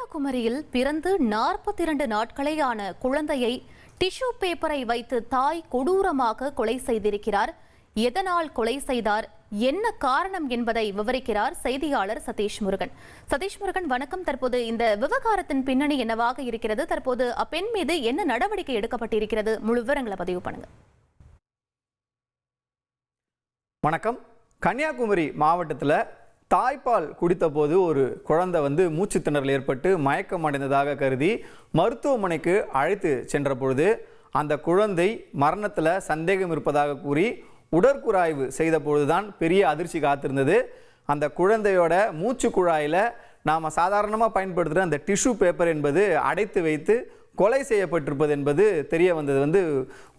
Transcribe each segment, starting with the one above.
கன்னியாகுமரியில் பிறந்து 42 நாட்களே ஆன குழந்தையை டிஷ்யூ பேப்பரை வைத்து தாய் கொடூரமாக கொலை செய்திருக்கிறார். எதனால் கொலை செய்தார், என்ன காரணம் என்பதை விவரிக்கிறார் செய்தியாளர் சதீஷ் முருகன். சதீஷ் முருகன், வணக்கம். தற்போது இந்த விவகாரத்தின் பின்னணி என்னவாக இருக்கிறது? தற்போது அப்பெண் மீது என்ன நடவடிக்கை எடுக்கப்பட்டிருக்கிறது? முழு விவரங்களை பதிவு பண்ணுங்க. வணக்கம். கன்னியாகுமரி மாவட்டத்தில் தாய்ப்பால் குடித்த போது ஒரு குழந்தை மூச்சு திணறல் ஏற்பட்டு மயக்கம் அடைந்ததாக கருதி மருத்துவமனைக்கு அழைத்து சென்ற பொழுது அந்த குழந்தை மரணத்தில் சந்தேகம் இருப்பதாக கூறி உடற்கூறாய்வு செய்த பொழுதுதான் பெரிய அதிர்ச்சி காத்திருந்தது. அந்த குழந்தையோட மூச்சு குழாயில் நாம் சாதாரணமாக பயன்படுத்துகிற அந்த டிஷ்யூ பேப்பர் என்பது அடைத்து வைத்து கொலை செய்யப்பட்டிருப்பது என்பது தெரிய வந்தது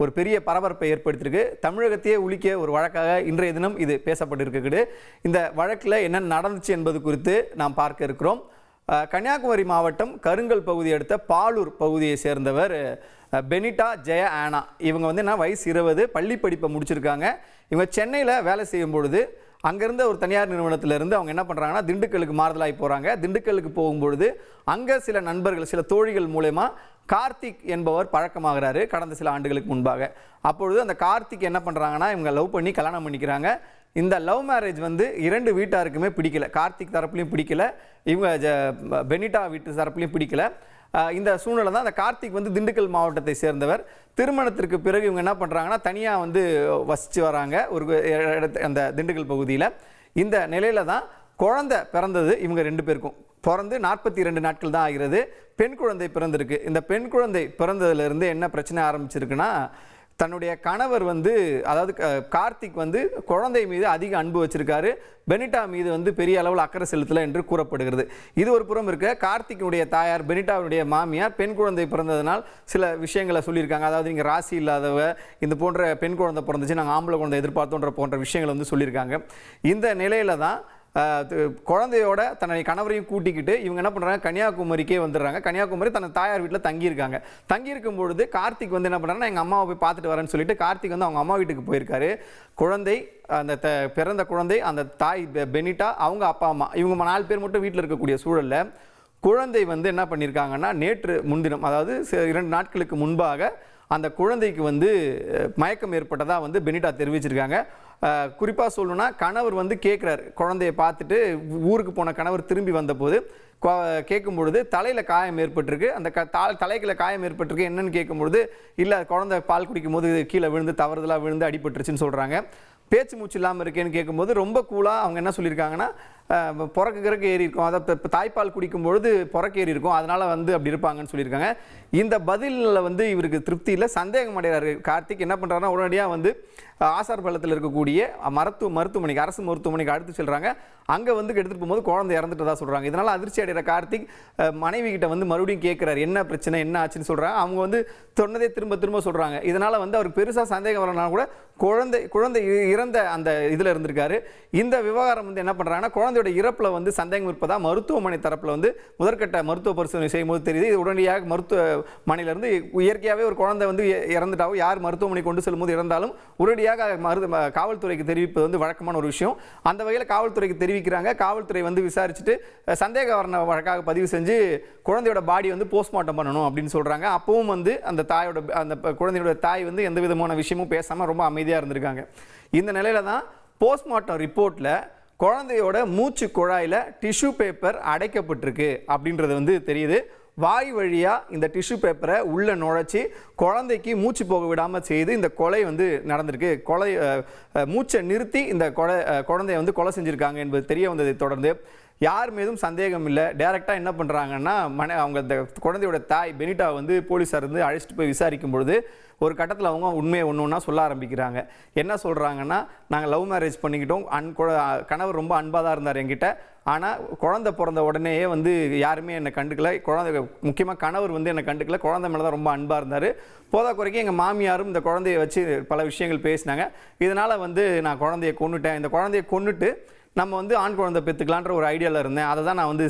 ஒரு பெரிய பரபரப்பை ஏற்படுத்தியிருக்கு. தமிழகத்தையே உலுக்கிய ஒரு வழக்காக இன்றைய தினம் இது பேசப்பட்டிருக்குது. இந்த வழக்கில் என்ன நடந்துச்சு என்பது குறித்து நாம் பார்க்க இருக்கிறோம். கன்னியாகுமரி மாவட்டம் கருங்கல் பகுதி அடுத்த பாலூர் பகுதியை சேர்ந்தவர் பெனிட்டா ஜெய ஆனா. இவங்க என்ன வயசு 20, பள்ளி படிப்பை முடிச்சிருக்காங்க. இவங்க சென்னையில் வேலை செய்யும் பொழுது அங்கேருந்த ஒரு தனியார் நிறுவனத்திலிருந்து அவங்க என்ன பண்ணுறாங்கன்னா திண்டுக்கலுக்கு மாறுதலாகி போகிறாங்க. திண்டுக்கலுக்கு போகும்பொழுது அங்கே சில நண்பர்கள், சில தோழிகள் மூலமா கார்த்திக் என்பவர் பழக்கமாகிறாரு கடந்த சில ஆண்டுகளுக்கு முன்பாக. அப்பொழுது அந்த கார்த்திக் என்ன பண்ணுறாங்கன்னா இவங்க லவ் பண்ணி கல்யாணம் பண்ணிக்கிறாங்க. இந்த லவ் மேரேஜ் இரண்டு வீட்டாருக்குமே பிடிக்கல. கார்த்திக் தரப்புலையும் பிடிக்கல, இவங்க பெனிட்டா வீட்டு தரப்புலையும் பிடிக்கல. இந்த சூழ்நிலை தான் அந்த கார்த்திக் திண்டுக்கல் மாவட்டத்தை சேர்ந்தவர். திருமணத்திற்கு பிறகு இவங்க என்ன பண்ணுறாங்கன்னா தனியாக வசித்து வராங்க ஒரு அந்த திண்டுக்கல் பகுதியில். இந்த நிலையில தான் குழந்தை பிறந்தது. இவங்க 2 பேருக்கும் பிறந்து 42 நாட்கள் தான் ஆகிறது. பெண் குழந்தை பிறந்திருக்கு. இந்த பெண் குழந்தை பிறந்ததுலேருந்து என்ன பிரச்சனை ஆரம்பிச்சிருக்குன்னா, தன்னுடைய கணவர் அதாவது கார்த்திக் குழந்தை மீது அதிக அன்பு வச்சிருக்காரு, பெனிட்டா மீது பெரிய அளவில் அக்கறை செலுத்தலை என்று கூறப்படுகிறது. இது ஒரு புறம் இருக்க, கார்த்திக்குடைய தாயார் பெனிட்டாவுடைய மாமியார் பெண் குழந்தை பிறந்ததனால் சில விஷயங்களை சொல்லியிருக்காங்க. அதாவது நீங்கள் ராசி இல்லாதவ, இந்த போன்ற பெண் குழந்தை பிறந்துச்சு, நாங்கள் ஆம்பளை குழந்தை எதிர்பார்த்தோன்ற போன்ற விஷயங்களை சொல்லியிருக்காங்க. இந்த நிலையில தான் குழந்தையோட தன்னை கணவரையும் கூட்டிக்கிட்டு இவங்க என்ன பண்ணுறாங்க, கன்னியாகுமரிக்கே வந்துடுறாங்க. கன்னியாகுமரி தன் தாயார் வீட்டில் தங்கியிருக்காங்க. தங்கியிருக்கும் பொழுது கார்த்திக் என்ன பண்ணுறாங்கன்னா எங்கள் அம்மாவை போய் பார்த்துட்டு வரேன்னு சொல்லிட்டு கார்த்திக் அவங்க அம்மா வீட்டுக்கு போயிருக்காரு. குழந்தை, அந்த பிறந்த குழந்தை, அந்த தாய் பெனிட்டா, அவங்க அப்பா அம்மா, இவங்க 4 பேர் மட்டும் வீட்டில் இருக்கக்கூடிய சூழலில் குழந்தை என்ன பண்ணியிருக்காங்கன்னா நேற்று முன்தினம், அதாவது 2 நாட்களுக்கு முன்பாக அந்த குழந்தைக்கு மயக்கம் ஏற்பட்டதாக பெனிட்டா தெரிவிச்சிருக்காங்க. குறிப்பாக சொல்லணும்னா கணவர் கேட்குறாரு, குழந்தையை பார்த்துட்டு ஊருக்கு போன கணவர் திரும்பி வந்தபோது கேட்கும் பொழுது தலையில் காயம் ஏற்பட்டிருக்கு. அந்த தலைக்கில் காயம் ஏற்பட்டிருக்கு என்னன்னு கேட்கும்பொழுது, இல்லை குழந்தை பால் குடிக்கும் போது கீழே விழுந்து தவறுதலாக விழுந்து அடிபட்டுருச்சுன்னு சொல்கிறாங்க. பேச்சு மூச்சு இல்லாமல் இருக்கேன்னு கேட்கும்போது ரொம்ப கூலாக அவங்க என்ன சொல்லியிருக்காங்கன்னா, புறக்கு ஏறி இருக்கும், அதை தாய்ப்பால் குடிக்கும்பொழுது புறக்கு ஏறி இருக்கும், அதனால் அப்படி இருப்பாங்கன்னு சொல்லியிருக்காங்க. இந்த பதிலில் இவருக்கு திருப்தி இல்லை, சந்தேகம் அடைகிறாரு. கார்த்திக் என்ன பண்ணுறாருன்னா உடனடியாக ஆசார் பள்ளத்தில் இருக்கக்கூடிய மருத்துவமனைக்கு, அரசு மருத்துவமனைக்கு அடுத்து செல்கிறாங்க. அங்கே எடுத்துகிட்டு போகும்போது குழந்தை இறந்துட்டதா சொல்கிறாங்க. இதனால் அதிர்ச்சி அடைகிற கார்த்திக் மனைவி கிட்ட மறுபடியும் கேட்குறாரு, என்ன பிரச்சனை, என்ன ஆச்சுன்னு சொல்கிறாங்க. அவங்க சொன்னதே திரும்ப திரும்ப சொல்கிறாங்க. இதனால் அவருக்கு பெருசாக சந்தேகம் வரனால கூட குழந்தை இறந்த அந்த இதில் இருந்திருக்காரு. இந்த விவகாரம் என்ன பண்ணுறாங்கன்னா, குழந்தையோட இறப்பில் சந்தேகம் இருப்பதா மருத்துவமனை தரப்பில் முதற்கட்ட மருத்துவ பரிசோதனை செய்யும்போது தெரியுது. இது உடனடியாக மருத்துவமனையிலிருந்து இயற்கையாகவே ஒரு குழந்தை இறந்துட்டாவோ, யார் மருத்துவமனை கொண்டு செல்லும்போது இறந்தாலும் உடனடியாக காவல்துறைக்கு தெரிவிப்பது வழக்கமான ஒரு விஷயம். அந்த வகையில் காவல்துறைக்கு தெரிவிக்கிறாங்க. காவல்துறை விசாரிச்சுட்டு சந்தேக வரண வழக்காக பதிவு செஞ்சு குழந்தையோட பாடி போஸ்ட்மார்ட்டம் பண்ணணும் அப்படின்னு சொல்றாங்க. அப்பவும் அந்த தாயோட, அந்த குழந்தையோட தாய் எந்த விதமான விஷயமும் பேசாம ரொம்ப அமைதியா இருந்திருக்காங்க. இந்த நிலையில தான் போஸ்ட்மார்ட்டம் ரிப்போர்ட்ல குழந்தையோட மூச்சு குழாயில டிஷ்யூ பேப்பர் அடைக்கப்பட்டிருக்கு அப்படின்றது தெரியுது. வாய் வழியா இந்த டிஷ்யூ பேப்பரை உள்ள நுழைச்சி குழந்தைக்கு மூச்சு போக விடாம செய்து இந்த கொலை நடந்திருக்கு. கொலை மூச்சை நிறுத்தி இந்த குழந்தைய கொலை செஞ்சிருக்காங்க என்பது தெரிய வந்ததை தொடர்ந்து யார் மீதும் சந்தேகம் இல்லை. டைரெக்டாக என்ன பண்ணுறாங்கன்னா, அவங்க இந்த குழந்தையோட தாய் பெனிட்டா போலீஸார் அழைச்சிட்டு போய் விசாரிக்கும் பொழுது ஒரு கட்டத்தில் அவங்க உண்மையை ஒன்றா சொல்ல ஆரம்பிக்கிறாங்க. என்ன சொல்கிறாங்கன்னா, நாங்கள் லவ் மேரேஜ் பண்ணிக்கிட்டோம், கணவர் ரொம்ப அன்பாக தான் இருந்தார் என்கிட்ட, ஆனால் குழந்தை பிறந்த உடனேயே யாருமே என்னை கண்டுக்கல, குழந்தை முக்கியமாக கணவர் என்னை கண்டுக்கல, குழந்தை மேலே தான் ரொம்ப அன்பாக இருந்தார். போதா குறைக்கு எங்கள் மாமியாரும் இந்த குழந்தைய வச்சு பல விஷயங்கள் பேசினாங்க. இதனால் நான் குழந்தைய கொன்னுட்டேன், இந்த குழந்தைய கொன்னுட்டு நம்ம ஆண் குழந்தை பெற்றுக்கலான்ற ஒரு ஐடியாவில் இருந்தேன், அதை தான் நான்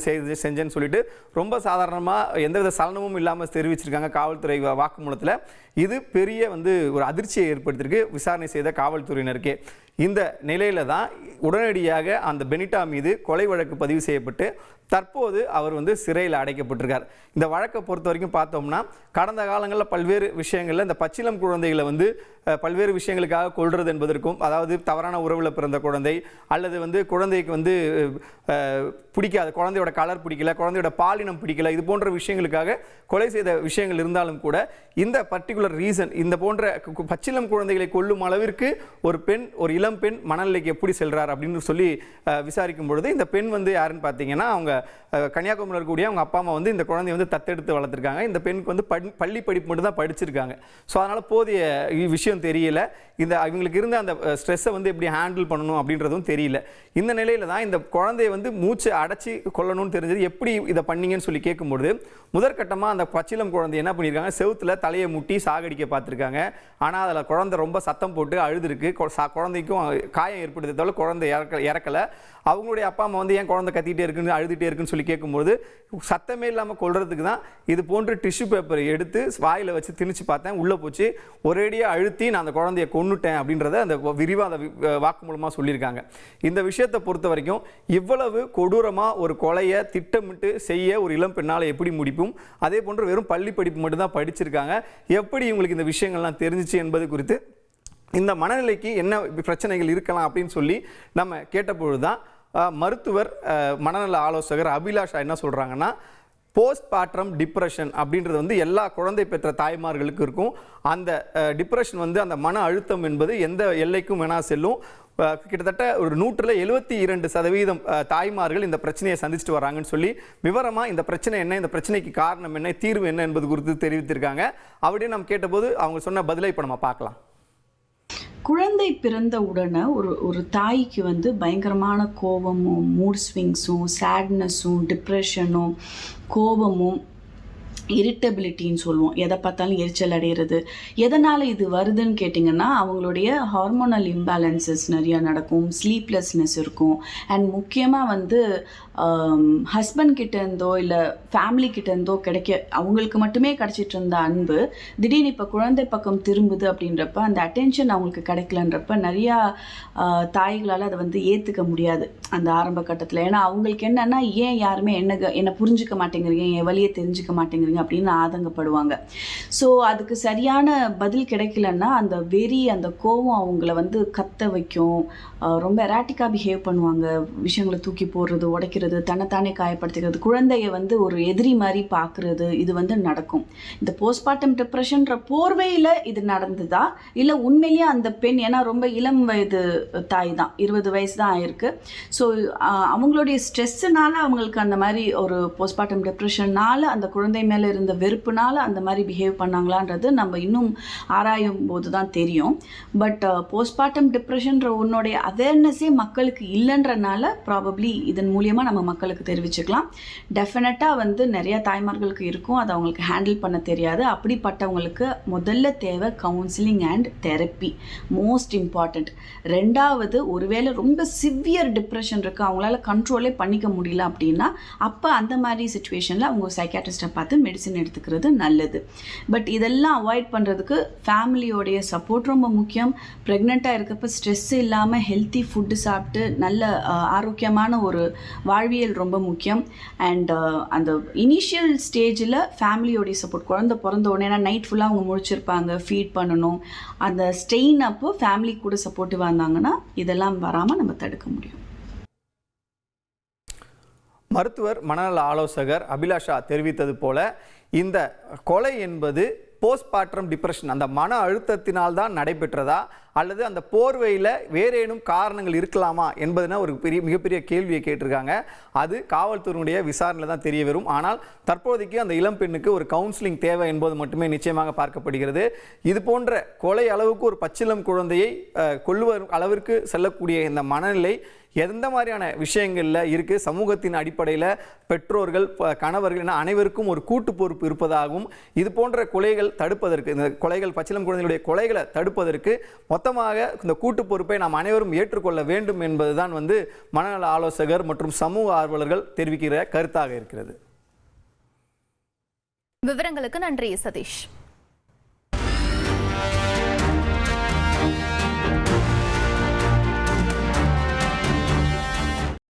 செஞ்சேன்னு சொல்லிட்டு ரொம்ப சாதாரணமாக எந்தவித சலனமும் இல்லாமல் தெரிவிச்சிருக்காங்க காவல்துறை வாக்குமூலத்தில். இது பெரிய வந்து ஒரு அதிர்ச்சியை ஏற்படுத்தியிருக்கு விசாரணை செய்த காவல்துறையினருக்கே. இந்த நிலையில தான் உடனடியாக அந்த பெனிட்டா மீது கொலை வழக்கு பதிவு செய்யப்பட்டு தற்போது அவர் வந்து சிறையில் அடைக்கப்பட்டிருக்கார். இந்த வழக்கை பொறுத்த வரைக்கும் பார்த்தோம்னா கடந்த காலங்களில் பல்வேறு விஷயங்களில் இந்த பச்சிளம் குழந்தைகளை வந்து பல்வேறு விஷயங்களுக்காக கொல்றது என்பதற்கும், அதாவது தவறான உறவில் பிறந்த குழந்தை அல்லது வந்து குழந்தைக்கு வந்து பிடிக்காத, குழந்தையோட கலர் பிடிக்கல, குழந்தையோட பாலினம் பிடிக்கல, இது போன்ற விஷயங்களுக்காக கொலை செய்த விஷயங்கள் இருந்தாலும் கூட இந்த பர்டிகுலர் ரீசன், இந்த போன்ற பச்சிளம் குழந்தைகளை கொல்லும் அளவிற்கு ஒரு இளம் பெண் மனநிலைக்கு எப்படி செல்றார் அப்படின்னு சொல்லி விசாரிக்கும் பொழுது இந்த பெண் வந்து யாருன்னு பார்த்தீங்கன்னா அவங்க கன்னியாகுமரியில் இருக்கக்கூடிய அவங்க அப்பா அம்மா வந்து இந்த குழந்தைய வந்து தத்தெடுத்து வளர்த்துருக்காங்க. இந்த பெண்ணுக்கு வந்து பள்ளி படிப்பு மட்டும் தான் படிச்சிருக்காங்க. ஸோ அதனால் போதிய விஷயம் தெரியல, அவங்களுக்கு இருந்த அந்த ஸ்ட்ரெஸ்ஸை வந்து எப்படி ஹேண்டில் பண்ணணும் அப்படின்றதும் தெரியல. இந்த நிலையில தான் இந்த குழந்தைய வந்து மூச்சு அடைச்சி கொல்லணும்னு தெரிஞ்சது. எப்படி இதை பண்ணீங்கன்னு சொல்லி கேட்கும்பொழுது முதற்கட்டமாக அந்த பச்சிளம் குழந்தை என்ன பண்ணியிருக்காங்க, செவுத்தில் தலையை முட்டி சாகடிக்க பார்த்துருக்காங்க. ஆனால் அதில் குழந்தை ரொம்ப சத்தம் போட்டு அழுதுருக்கு. குழந்தைக்கும் காயம் ஏற்படுத்தே தவிர குழந்தை இறக்கலை. அவங்களுடைய அப்பா அம்மா வந்து ஏன் குழந்தை கத்திக்கிட்டே இருக்குன்னு அழுதுகிட்டே இருக்குன்னு சொல்லி கேட்கும்போது சத்தமே இல்லாமல் கொல்றதுக்கு தான் இது போன்று டிஷ்யூ பேப்பரை எடுத்து வாயில் வச்சு திணிச்சு பார்த்தேன், உள்ளே போச்சு, ஒரேடியாக அழுத்தி நான் அந்த குழந்தைய கொன்னுட்டேன் அப்படின்றத அந்த விரிவாக அந்த வாக்குமூலமாக சொல்லியிருக்காங்க. இந்த விஷயத்தை பொறுத்த வரைக்கும் இவ்வளவு கொடூரமாக ஒரு கொலையை திட்டமிட்டு செய்ய ஒரு இளம் பெண்ணால் எப்படி முடிப்பும், அதே போன்று வெறும் பள்ளி படிப்பு மட்டும்தான் படிச்சிருக்காங்க, எப்படி இவங்களுக்கு இந்த விஷயங்கள்லாம் தெரிஞ்சிச்சு என்பது குறித்து இந்த மனநிலைக்கு என்ன பிரச்சனைகள் இருக்கலாம் அப்படின்னு சொல்லி நம்ம கேட்டபொழுது தான் மருத்துவர் மனநல ஆலோசகர் அபிலாஷா என்ன சொல்கிறாங்கன்னா, போஸ்ட்மார்ட்டம் டிப்ரெஷன் அப்படின்றது வந்து எல்லா குழந்தை பெற்ற தாய்மார்களுக்கு இருக்கும். அந்த டிப்ரெஷன் வந்து அந்த மன அழுத்தம் என்பது எந்த எல்லைக்கும் வேணா செல்லும். கிட்டத்தட்ட ஒரு 172% தாய்மார்கள் இந்த பிரச்சனையை சந்திச்சுட்டு வராங்கன்னு சொல்லி விவரமாக இந்த பிரச்சனை என்ன, இந்த பிரச்சனைக்கு காரணம் என்ன, தீர்வு என்ன என்பது குறித்து தெரிவித்திருக்காங்க. அப்படியே நம்ம கேட்டபோது அவங்க சொன்ன பதிலை இப்போ நம்ம பார்க்கலாம். குழந்தை பிறந்த உடனே ஒரு தாய்க்கு வந்து பயங்கரமான கோபமும், மூட் ஸ்விங்ஸும், சேட்னஸும், டிப்ரெஷனும், கோபமும், இரிட்டபிலிட்டின்னு சொல்லுவோம். எதை பார்த்தாலும் எரிச்சல் அடைகிறது. எதனால் இது வருதுன்னு கேட்டிங்கன்னா அவங்களுடைய ஹார்மோனல் இம்பேலன்சஸ் நிறையா நடக்கும், ஸ்லீப்லெஸ்னஸ் இருக்கும். அண்ட் முக்கியமாக வந்து ஹஸ்பண்ட் கிட்டேருந்தோ இல்லை ஃபேமிலி கிட்டேருந்தோ அவங்களுக்கு மட்டுமே கிடச்சிட்டு இருந்த அன்பு திடீர்னு இப்போ குழந்தை பக்கம் திரும்புது அப்படின்றப்ப அந்த அட்டென்ஷன் அவங்களுக்கு கிடைக்கலன்றப்ப நிறையா தாய்களால் அதை வந்து ஏற்றுக்க முடியாது அந்த ஆரம்ப கட்டத்தில். ஏன்னா அவங்களுக்கு என்னென்னா, ஏன் யாருமே என்னை புரிஞ்சுக்க மாட்டேங்கிறீங்க, என் வழியை தெரிஞ்சுக்க மாட்டேங்கிறீங்க அப்படின்னு ஆதங்கப்படுவாங்க. ஸோ அதுக்கு சரியான பதில் கிடைக்கலன்னா அந்த வெறி, அந்த கோபம் அவங்கள வந்து கத்த வைக்கும். ரொம்ப எராட்டிக்காக பிஹேவ் பண்ணுவாங்க. விஷயங்களை தூக்கி போடுறது, உடைக்கிறது, தன்னைத்தானே காயப்படுத்திக்கிறது, குழந்தைய வந்து ஒரு எதிரி மாதிரி பார்க்குறது, இது வந்து நடக்கும். இந்த போஸ்ட்மார்ட்டம் டிப்ரெஷன்ற போர்வையில் இது நடந்ததா இல்லை உண்மையிலேயே அந்த பெண், ஏன்னா ரொம்ப இளம் வயது தாய் தான், 20 வயசு தான் ஆயிருக்கு. ஸோ அவங்களுடைய ஸ்ட்ரெஸ்ஸுனால அவங்களுக்கு அந்த மாதிரி ஒரு போஸ்ட்மார்ட்டம் டிப்ரெஷன்னால அந்த குழந்தை மேலே இருந்த வெறுப்புனால அந்த மாதிரி பிஹேவ் பண்ணாங்களான்றது நம்ம இன்னும் ஆராயும் போது தான் தெரியும். பட் போஸ்ட்மார்ட்டம் டிப்ரெஷன்ற உன்னுடைய அவேர்னஸே மக்களுக்கு இல்லைன்றனால ப்ராபப்ளி இதன் மூலியமாக நம்ம மக்களுக்கு தெரிவிச்சுக்கலாம். டெஃபினட்டாக வந்து நிறைய தாய்மார்களுக்கு இருக்கும், அதை அவங்களுக்கு ஹேண்டில் பண்ண தெரியாது. அப்படிப்பட்டவங்களுக்கு முதல்ல தேவை counselling and therapy, most important. ரெண்டாவது, ஒருவேளை ரொம்ப சிவியர் டிப்ரெஷன் இருக்குது, அவங்களால கண்ட்ரோலே பண்ணிக்க முடியல அப்படின்னா அப்போ அந்த மாதிரி சுச்சுவேஷனில் அவங்க சைக்காட்ரிஸ்ட்டை பார்த்து மெடிசின் எடுத்துக்கிறது நல்லது. பட் இதெல்லாம் அவாய்ட் பண்ணுறதுக்கு ஃபேமிலியோடைய சப்போர்ட் ரொம்ப முக்கியம். ப்ரெக்னெண்ட்டாக இருக்கப்போ ஸ்ட்ரெஸ் இல்லாமல் ஹெல்த்தி ஃபுட்டு சாப்பிட்டு நல்ல ஆரோக்கியமான ஒரு வாழ்வியல் ரொம்ப முக்கியம். அண்ட் அந்த இனிஷியல் ஸ்டேஜில் ஃபேமிலியோடைய சப்போர்ட், குழந்தை பிறந்த உடனே, ஏன்னா நைட் ஃபுல்லாக அவங்க முழிச்சிருப்பாங்க, ஃபீட் பண்ணணும், அந்த ஸ்ட்ரெயின் அப்போ ஃபேமிலி கூட சப்போர்ட்டிவாக இருந்தாங்கன்னா இதெல்லாம் வராமல் நம்ம தடுக்க முடியும். மருத்துவர் மனநல ஆலோசகர் அபிலாஷா தெரிவித்தது போல இந்த கொலை என்பது போஸ்ட்மார்ட்டம் டிப்ரெஷன், அந்த மன அழுத்தத்தினால் தான் நடைபெற்றதா அல்லது அந்த போர்வையில் வேறேனும் காரணங்கள் இருக்கலாமா என்பதுனா ஒரு மிகப்பெரிய கேள்வியை கேட்டிருக்காங்க. அது காவல்துறையினுடைய விசாரணையில் தான் தெரிய வரும். ஆனால் தற்போதைக்கு அந்த இளம் பெண்ணுக்கு ஒரு கவுன்சிலிங் தேவை என்பது மட்டுமே நிச்சயமாக பார்க்கப்படுகிறது. இது போன்ற கொலை அளவுக்கு ஒரு பச்சிளம் குழந்தையை கொல்லுவ அளவிற்கு செல்லக்கூடிய இந்த மனநிலை எந்த மாதிரியான விஷயங்களில் இருக்குது, சமூகத்தின் அடிப்படையில் பெற்றோர்கள், கணவர்கள் என அனைவருக்கும் ஒரு கூட்டு பொறுப்பு இருப்பதாகவும், இது போன்ற கொலைகள் தடுப்பதற்கு, இந்த கொலைகள், பச்சிளம் குழந்தைகளுடைய கொலைகளை தடுப்பதற்கு மொத்தமாக இந்த கூட்டு பொறுப்பை நாம் அனைவரும் ஏற்றுக்கொள்ள வேண்டும் என்பதுதான் வந்து மனநல ஆலோசகர் மற்றும் சமூக ஆர்வலர்கள் தெரிவிக்கிற கருத்தாக இருக்கிறது. விவரங்களுக்கு நன்றி சதீஷ்.